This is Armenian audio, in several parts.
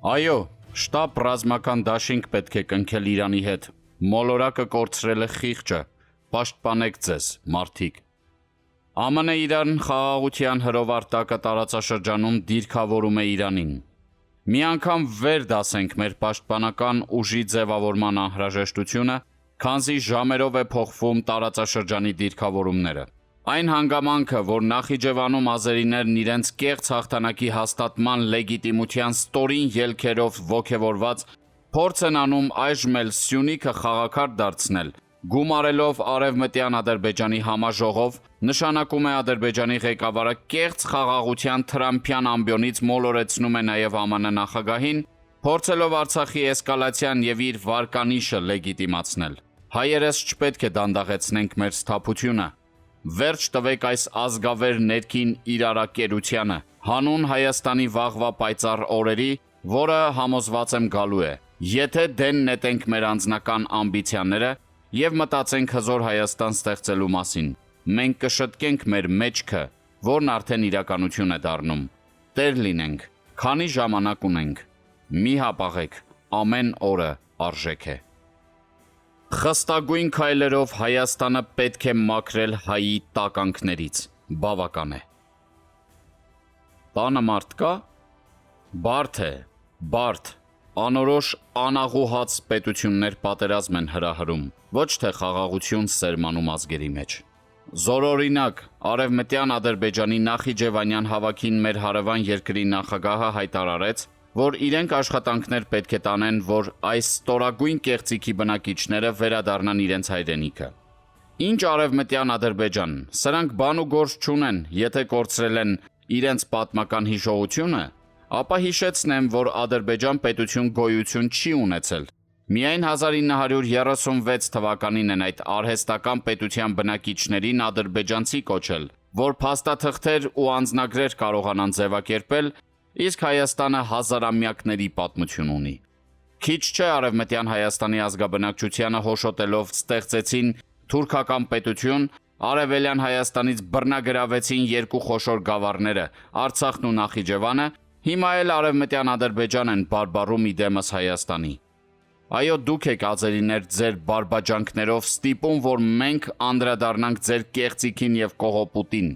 Այո, շտապ ռազմական դաշինք պետք է կնքել Իրանի հետ, մոլորակը կորցրել է խիղճը, պաշտպանեք ձեզ, մարդիկ։ ԱՄՆ-Իրան խաղաղության հրովարտակը տարածաշրջանում դիրքավորում է Իրանին։ Մի անգամ վեր դասենք մեր պաշտպանական ուժի ձևավորման անհրաժեշտությունը, քանզի ժամերով է փոխվում տարածաշրջանի դիրքավորումները։ Այն հանգամանքը, որ Նախիջևանում ազերիներն իրենց կեղծ հաղթանակի հաստատման լեգիտիմության ստորին ելքերով ոգևորված փորձ են անում այժմ էլ Սյունիքը խաղաքարտ դարձնել, գումարելով արևմտյան Ադրբեջանի համաժողով, նշանակում է Ադրբեջանի ղեկավարը կեղծ խաղաղության թրամփյան ամբիոնից մոլորեցնում է նաև ԱՄՆ նախագահին, փորձելով Արցախի էսկալացիան եւ իր վարկանիշը լեգիտիմացնել։ Հայերս չպետք է դանդաղեցնենք մեր սթափությունը։ Վերջ տվեք այս ազգավեր ներքին իրարակերությանը, հանուն Հայաստանի վաղվա պայծառ օրերի, որը համոզված եմ գալու է, եթե դեն նետենք մեր անձնական ամբիցիաները եւ մտածենք հզոր Հայաստան ստեղծելու մասին։ Մենք կշտկենք մեր մեջքը, որն արդեն իրականություն է դառնում։ Տեր լինենք, քանի ժամանակ ունենք։ Մի հապաղեք, ամեն օրը արժեք է։ Խստագույն քայլերով Հայաստանը պետք է մաքրել հայի տականքներից, բավական է։ Տանը մարդ կա։ Բարդ է, բարդ, անորոշ անաղուհաց պետություններ պատերազմ են հրահրում, ոչ թե խաղաղություն սերմանում ազգերի մեջ։ Զորօրինակ, արևմտյան Ադրբեջանի Նախիջևանյան հավաքին մեր հարևան երկրի նախագահը հայտարարեց, որ իրենք աշխատանքներ պետք է տանեն, որ այս ստորագույն կեղծիքի բնակիչները վերադառնան իրենց հայրենիքը։ Ինչ արևմտյան Ադրբեջան, սրանք բան ու գործ չունեն, եթե կորցրել են իրենց պատմական հիշողությունը, ապա հիշեցնեմ, որ Ադրբեջան պետություն գոյություն չի ունեցել։ Միայն 1936 թվականին են այդ արհեստական պետության բնակիչներին ադրբեջանցի կոչել, որ փաստաթղթեր ու անձնագրեր կարողանան ձևակերպել, իսկ Հայաստանը հազարամյակների պատմություն ունի։ Քիչ չէ արևմտյան Հայաստանի ազգաբնակչությանը հոշոտելով ստեղծեցին թուրքական պետություն, արևելյան Հայաստանից բռնագրավեցին երկու խոշոր գավառները՝ Արցախն ու Նախիջևանը, հիմա էլ արևմտյան Ադրբեջան են բարբառում իդեմս Հայաստանի։ Այո, դուք եք ազերիներ ձեր բարբաջանքներով ստիպում, որ մենք անդրադառնանք ձեր կեղծիքին եւ կողոպուտին։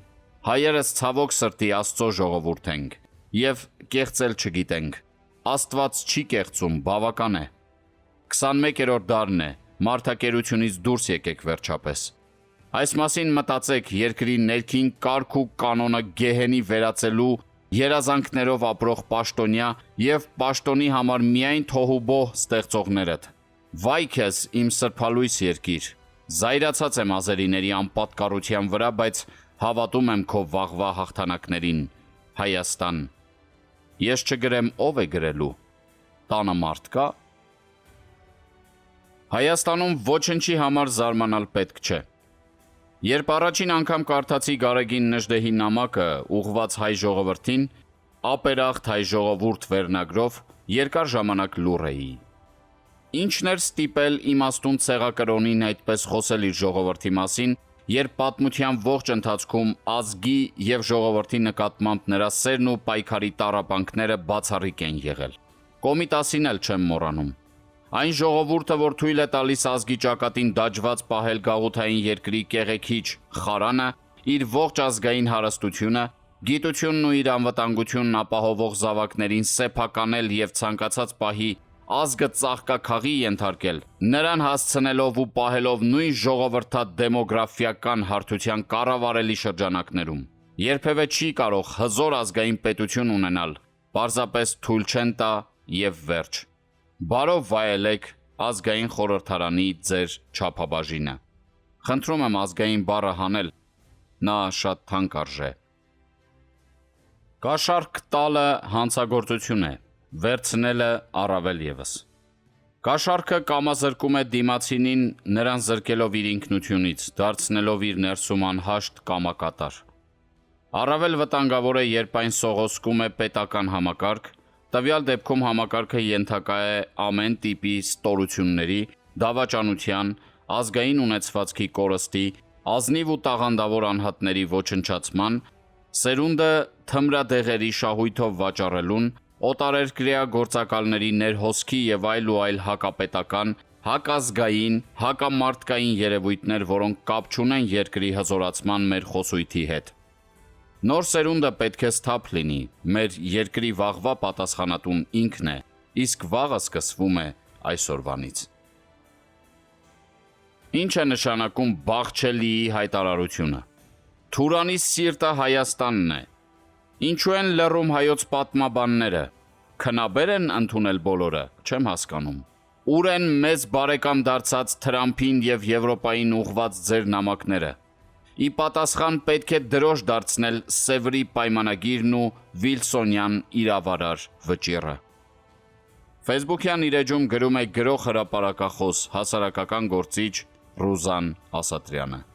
Հայերս ցավոք սրտի Աստծո ժողովուրդ ենք եւ կեղծել չգիտենք։ Աստված չի կեղծում, բավական է։ 21-րդ դարն է, մարդակերությունից դուրս եկեք վերջապես։ Այս մասին մտածեք երկրի ներքին կարգ ու կանոնը գեհենի վերածելու երազանքներով ապրող պաշտոնյա եւ պաշտոնի համար միայն թոհուբոհ ստեղծողներդ։ Վայ քեզ, իմ սրբալույս երկիր։ Զայրացած եմ ազերիների անպատկառության վրա, բայց հավատում եմ քո վաղվա հաղթանակներին, Հայաստան։ Ես չգրեմ ով է գրելու։ Տանը մարդ կա։ Հայաստանում ոչնչի համար զարմանալ պետք չէ։ Երբ առաջին անգամ կարդացի Գարեգին Նժդեհի նամակը ուղղված հայ ժողովրդին, «Ապերախտ հայ ժողովուրդ» վերնագրով, երկար ժամանակ լուռ էի։ Ինչն էր ստիպել իմաստուն ցեղակրոնին այդպես խոսել իր ժողովրդի մասին, երբ պատմության ողջ ընթացքում ազգի եւ ժողովրդի նկատմամբ նրա սերն ու պայքարի տառապանքները բացառիկ են եղել։ Կոմիտասին էլ չեմ մոռանում։ Այն ժողովուրդը, որ թույլ է տալիս ազգի ճակատին դաջված պահել գաղութային երկրի կեղեքիչ խարանը, իր ողջ ազգային հարստությունը, գիտությունն ու իր անվտանգությունն ապահովող զավակներին սեփականել եւ ցանկացած պահի ազգը ծաղկաքաղի ենթարկել, նրան հասցնելով ու պահելով նույն ժողովրդադեմոգրաֆիական հարթության կառավարելի շրջանակներում։ Երբևէ չի կարող հզոր ազգային պետություն ունենալ, պարզապես թույլ չեն տա եւ վերջ։ Բարով վայելեք ազգային խորհրդարանի ձեր չափաբաժինը։ Խնդրում եմ ազգային բառը հանել, նա շատ թանկ արժե։ Կաշառք տալը հանցագործություն է, վերցնելը առավել ևս։ Կաշառքը կամազրկում է դիմացինին, նրան զրկելով իր ինքնությունից, դարձնելով իր ներսում անհաշտ կամակատար։ Առավել վտանգավոր է, երբ այն սողոսկում է պետական համակարգ, տվյալ դեպքում համակարգը ենթակա է ամեն տիպի ստորությունների, դավաճանության, ազգային ունեցվածքի կորստի, ազնիվ ու տաղանդավոր անհատների ոչնչացման, սերունդը թմրադեղերի շահույթով վաճառելուն, օտարերկրյա գործակալների ներհոսքի եւ այլ հակապետական, հակազգային, հակամարտկային երևույթներ, որոնք կապ չունեն երկրի հզորացման մեր խոսույթի հետ։ Նոր սերունդը պետք է սթափ լինի, մեր երկրի վաղվա պատասխանատուն ինքն է, իսկ վաղը սկսվում է այսօրվանից։ Ինչ է նշանակում Բաղչելիի հայտարարությունը։ Թուրանի սիրտը Հայաստանն է։ Ինչու են լռում հայոց պատմաբանները։ Քնաբեր են ընդունել բոլորը, չեմ հասկանում։ Ուր են մեզ բարեկամ դարձած Թրամփին եւ Եվրոպային ուղված ձեր նամակները։ Ի պատասխան պետք է դրոշ դարձնել Սևրի պայմանագիրն ու Վիլսոնյան իրավարար վճիռը։ Facebook-յան իր էջում գրում է գրող հրապարակախոս հասարակական գործիչ Ռուզան Ասատրյանը։